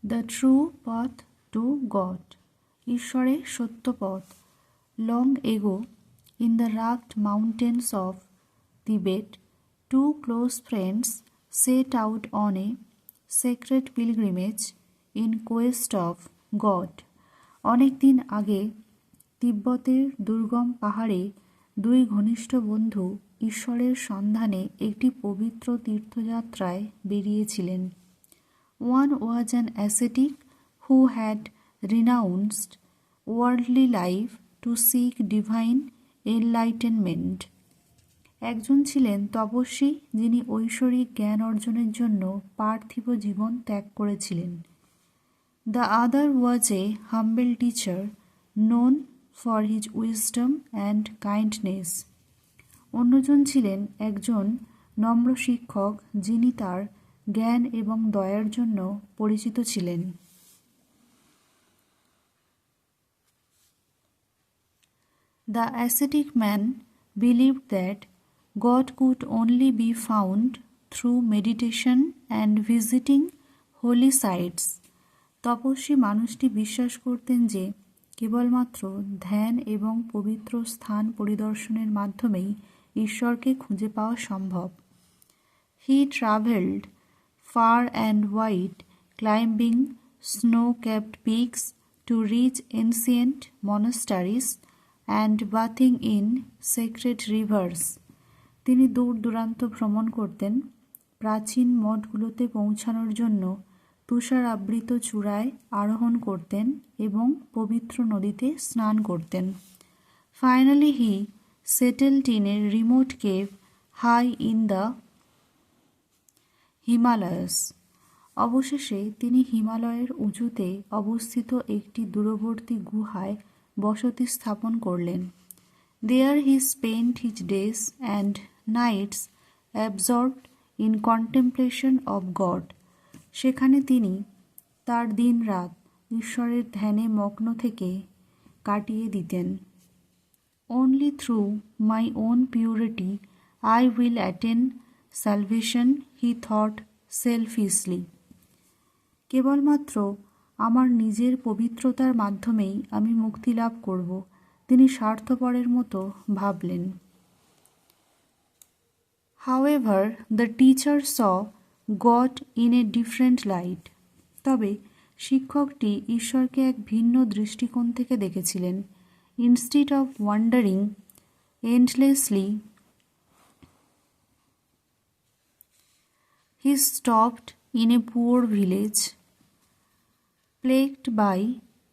The true path to God, ঈশ্বরের সত্য পথ। Long ago, in the rugged mountains of Tibet, to close friends set out on a secret pilgrimage in quest of God. অনেক দিন আগে তিব্বতের দুর্গম পাহাড়ে দুই ঘনিষ্ঠ বন্ধু ঈশ্বরের সন্ধানে একটি পবিত্র তীর্থযাত্রায় বেরিয়েছিলেন। One was an ascetic who had renounced worldly life to seek divine enlightenment. একজন ছিলেন তপস্বী, যিনি ঐশ্বরিক জ্ঞান অর্জনের জন্য পার্থিব জীবন ত্যাগ করেছিলেন। The other was a humble teacher known for his wisdom and kindness. অন্যজন ছিলেন একজন নম্র শিক্ষক, যিনি তার জ্ঞান এবং দয়ার জন্য পরিচিত ছিলেন। The ascetic man believed that God could only be found through meditation and visiting holy sites. তপস্বী মানুষটি বিশ্বাস করতেন যে কেবলমাত্র ধ্যান এবং পবিত্র স্থান পরিদর্শনের মাধ্যমেই ঈশ্বরকে খুঁজে পাওয়া সম্ভব। He traveled far and wide, climbing snow-capped peaks to reach ancient monasteries and bathing in sacred rivers. তিনি দূর দূরান্ত ভ্রমণ করতেন, প্রাচীন মঠগুলোতে পৌঁছানোর জন্য তুষার আবৃত চূড়ায় আরোহণ করতেন এবং পবিত্র নদীতে স্নান করতেন। Finally he settled in a remote cave high in the Himalayas. অবশেষে তিনি হিমালয়ের উঁচুতে অবস্থিত একটি দূরবর্তী গুহায় বসতি স্থাপন করলেন। There he spent his days and nights absorbed in contemplation of God. সেখানে তিনি তার দিন রাত ঈশ্বরের ধ্যানে মগ্ন থেকে কাটিয়ে দিতেন। Only through my own purity I will attain salvation, he thought selfishly. কেবলমাত্র আমার নিজের পবিত্রতার মাধ্যমেই আমি মুক্তি লাভ করব, তিনি স্বার্থপরের মতো ভাবলেন। However, the teacher saw God in a different light. তবে শিক্ষকটি ঈশ্বরকে এক ভিন্ন দৃষ্টিকোণ থেকে দেখেছিলেন। Instead of wandering endlessly, he stopped in a poor village, plagued by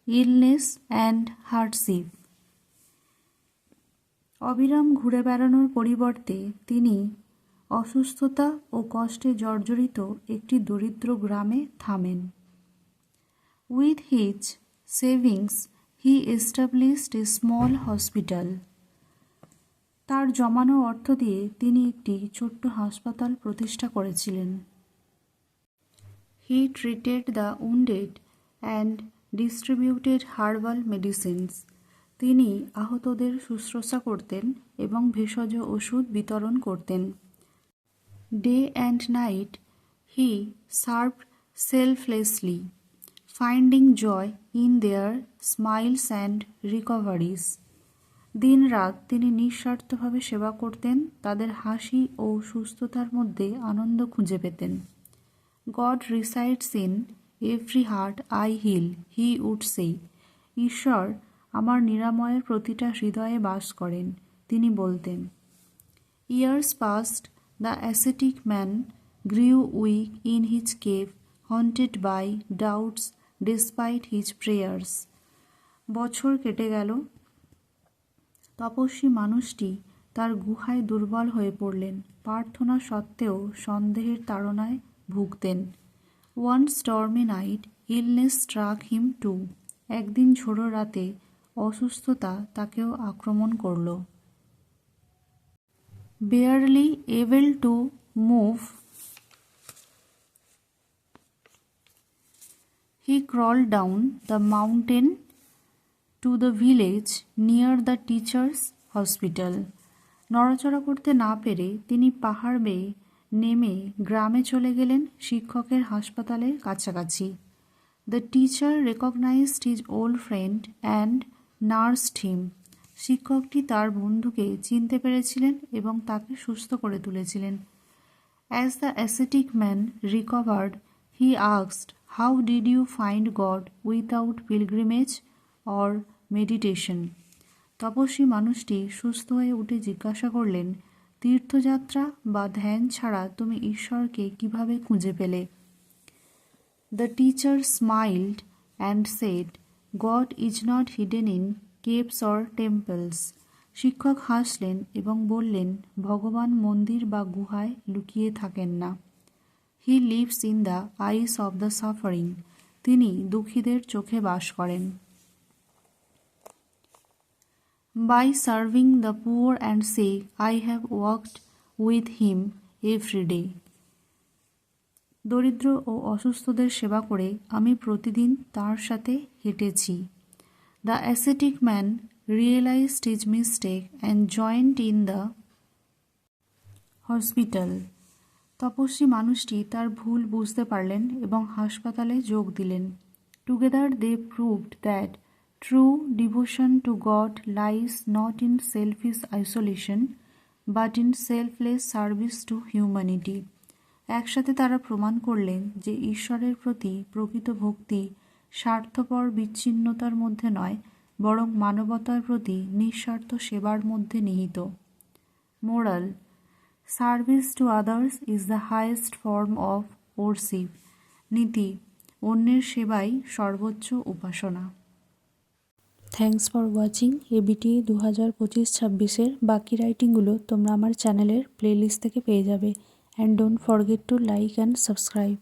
illness and hardship. অবিরাম ঘুরে বেড়ানোর পরিবর্তে তিনি অসুস্থতা ও কষ্টে জর্জরিত একটি দরিদ্র গ্রামে থামেন। With his savings, he established a small hospital. তার জমানো অর্থ দিয়ে তিনি একটি ছোট্ট হাসপাতাল প্রতিষ্ঠা করেছিলেন। He treated the wounded and distributed herbal medicines. তিনি আহতদের শুশ্রূষা করতেন এবং ভেষজ ওষুধ বিতরণ করতেন। Day and night he served selflessly, finding joy in their smiles and recoveries. দিন রাত তিনি নিঃস্বার্থভাবে সেবা করতেন, তাদের হাসি ও সুস্থতার মধ্যে আনন্দ খুঁজে পেতেন। God resides in every heart I heal, he would say. ঈশ্বর আমার নিরাময়ের প্রতিটা হৃদয়ে বাস করেন, তিনি বলতেন। Years passed, the ascetic man grew weak in his cave, haunted by doubts despite his prayers. বছর কেটে গেল, তপস্বী মানুষটি তার গুহায় দুর্বল হয়ে পড়লেন, প্রার্থনা সত্ত্বেও সন্দেহের তাড়নায় ভুগতেন। One stormy night, illness struck him too. একদিন ঝোড়ো রাতে অসুস্থতা তাকেও আক্রমণ করল। Barely able to move, he crawled down the mountain to the village near the teacher's hospital. নড়াচড়া করতে না পেরে তিনি পাহাড় বেয়ে নেমে গ্রামে চলে গেলেন শিক্ষকের হাসপাতালের কাছাকাছি। The teacher recognized his old friend and nursed him. শিক্ষকটি তার বন্ধুকে চিনতে পেরেছিলেন এবং তাকে সুস্থ করে তুলেছিলেন। As the ascetic man recovered, he asked, "How did you find God without pilgrimage or meditation?" তপস্বী মানুষটি সুস্থ হয়ে উঠে জিজ্ঞাসা করলেন, তীর্থযাত্রা বা ধ্যান ছাড়া তুমি ঈশ্বরকে কিভাবে খুঁজে পেলে? The teacher smiled and said, "God is not hidden in caves or temples." শিক্ষক হাসলেন এবং বললেন, ভগবান মন্দির বা গুহায় লুকিয়ে থাকেন না। He lives in the eyes of the suffering. তিনি দুঃখীদের চোখে বাস করেন। By serving the poor and sick, I have walked with him every day. দরিদ্র ও অসুস্থদের সেবা করে আমি প্রতিদিন তার সাথে হেঁটেছি। The ascetic man realized his mistake and joined in the hospital. তপস্বী মানুষটি তার ভুল বুঝতে পারলেন এবং হাসপাতালে যোগ দিলেন। Together they proved that true devotion to God lies not in selfish isolation but in selfless service to humanity. একসাথে তারা প্রমাণ করলেন যে ঈশ্বরের প্রতি প্রকৃত ভক্তি স্বার্থপর বিচ্ছিন্নতার মধ্যে নয়, বরং মানবতার প্রতি নিঃস্বার্থ সেবার মধ্যে নিহিত। Moral: service to others is the highest form of worship. নীতি: অন্যের সেবাই সর্বোচ্চ উপাসনা। Thanks for watching. এবিটি 2025-26 বাকি রাইটিংগুলো তোমরা আমার চ্যানেলের প্লেলিস্ট থেকে পেয়ে যাবে। And don't forget to like and subscribe.